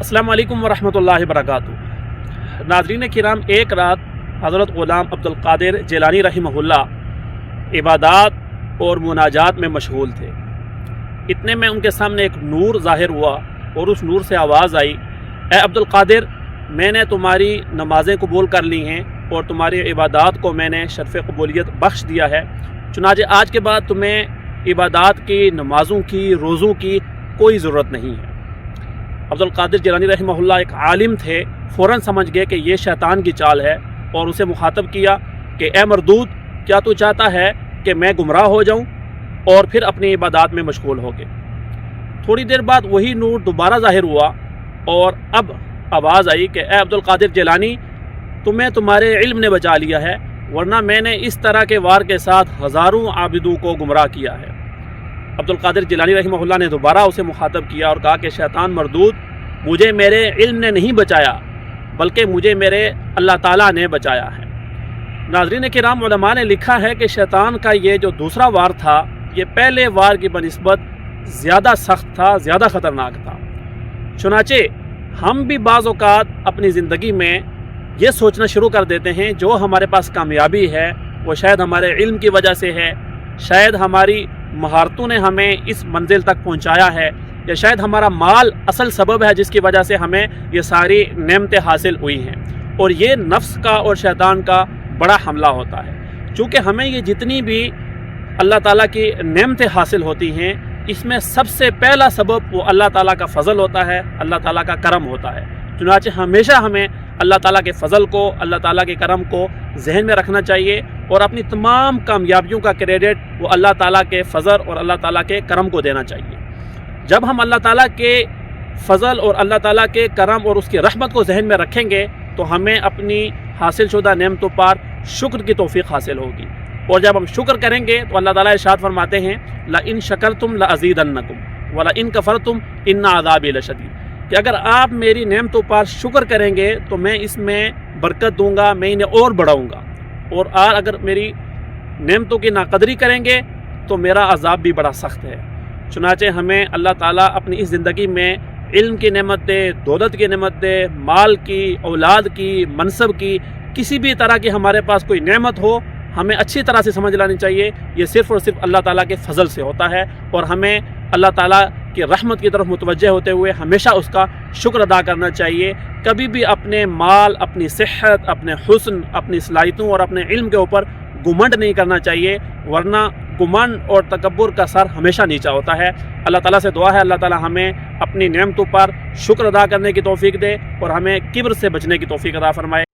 अस्सलामु अलैकुम वरहमतुल्लाहि वबरकातुहू। नाज़रीन किराम, एक रात हज़रत ग़ुलाम अब्दुल क़ादिर जिलानी रहमहुल्लाह इबादत और मुनाजात में मशगूल थे। इतने में उनके सामने एक नूर ज़ाहिर हुआ और उस नूर से आवाज़ आई, ए अब्दुल क़ादिर, मैंने तुम्हारी नमाज़ें कबूल कर ली हैं और तुम्हारी इबादत को मैंने शर्फ़ कबूलियत बख्श दिया है। चुनांचे आज के बाद तुम्हें इबादत की, नमाज़ों की, रोज़ों की कोई ज़रूरत नहीं है। अब्दुल क़ादिर जिलानी रहमहुल्लाह एक आलिम थे, फ़ौरन समझ गए कि ये शैतान की चाल है और उसे मुखातब किया कि ए मरदूद, क्या तू चाहता है कि मैं गुमराह हो जाऊं और फिर अपनी इबादत में मशगूल हो गए। थोड़ी देर बाद वही नूर दोबारा ज़ाहिर हुआ और अब आवाज़ आई कि ए अब्दुल क़ादिर जिलानी, तुम्हें तुम्हारे इल्म ने बचा लिया है, वरना मैंने इस तरह के वार के साथ हज़ारों आबिदों को गुमराह किया है। अब्दुल क़ादिर जिलानी रहमहुल्लाह ने दोबारा उसे मुखातब किया और कहा कि शैतान मरदूद, मुझे मेरे इल्म ने नहीं बचाया बल्कि मुझे मेरे अल्लाह ताला ने बचाया है। नाज़रीन किराम, उलमा ने लिखा है कि शैतान का ये जो दूसरा वार था, ये पहले वार की बनिस्बत ज़्यादा सख्त था, ज़्यादा ख़तरनाक था। चुनांचे हम भी बाज़ औक़ात अपनी ज़िंदगी में ये सोचना शुरू कर देते हैं जो हमारे पास कामयाबी है वो शायद हमारे इल्म की वजह से है, शायद हमारी महारतों ने हमें इस मंजिल तक पहुंचाया है, या शायद हमारा माल असल सबब है जिसकी वजह से हमें ये सारी नेमतें हासिल हुई हैं। और ये नफ्स का और शैतान का बड़ा हमला होता है। चूँकि हमें ये जितनी भी अल्लाह ताला की नेमतें हासिल होती हैं, इसमें सबसे पहला सबब वो अल्लाह ताला का फ़ज़ल होता है, अल्लाह ताला का करम होता है। चुनांचे हमेशा हमें अल्लाह ताला के फ़ज़ल को, अल्लाह ताला के करम को जहन में रखना चाहिए और अपनी तमाम कामयाबियों का क्रेडिट वो अल्लाह ताला के फ़ज़ल और अल्लाह ताला के करम को देना चाहिए। जब हम अल्लाह ताला के फ़ज़ल और अल्लाह ताला के करम और उसकी रहमत को जहन में रखेंगे तो हमें अपनी हासिल शुदा नेमतों पर शुक्र की तौफ़ीक़ हासिल होगी। और जब हम शुक्र करेंगे तो अल्लाह ताला इरशाद फरमाते हैं, ला इन शकरतुम ला अज़ीदन्नकुम व ला इन कफ़रतुम इन्ना अज़ाबी लशदीद, कि अगर आप मेरी नेमतों पर शुक्र करेंगे तो मैं इसमें बरकत दूंगा, मैं इन्हें और बढ़ाऊंगा, और अगर मेरी नेमतों की नाकदरी करेंगे तो मेरा अज़ाब भी बड़ा सख्त है। चुनांचे हमें अल्लाह ताला अपनी इस ज़िंदगी में इल्म की नेमत दे, दौलत की नेमत दे, माल की, औलाद की, मनसब की, किसी भी तरह की हमारे पास कोई नेमत हो, हमें अच्छी तरह से समझ लानी चाहिए ये सिर्फ़ और सिर्फ अल्लाह ताला के फ़ज़ल से होता है। और हमें अल्लाह ताला की रहमत की तरफ मुतवज्जह होते हुए हमेशा उसका शुक्र अदा करना चाहिए। कभी भी अपने माल, अपनी सेहत, अपने हुस्न, अपनी सलाहियतों और अपने इल्म के ऊपर घुमंड नहीं करना चाहिए, वरना घुमंड और तकब्बुर का सर हमेशा नीचा होता है। अल्लाह ताला से दुआ है अल्लाह ताला हमें अपनी नेमतों पर शुक्र अदा करने की तौफ़ीक़ दे और हमें किब्र से बचने की तौफ़ीक़ अता फ़रमाए।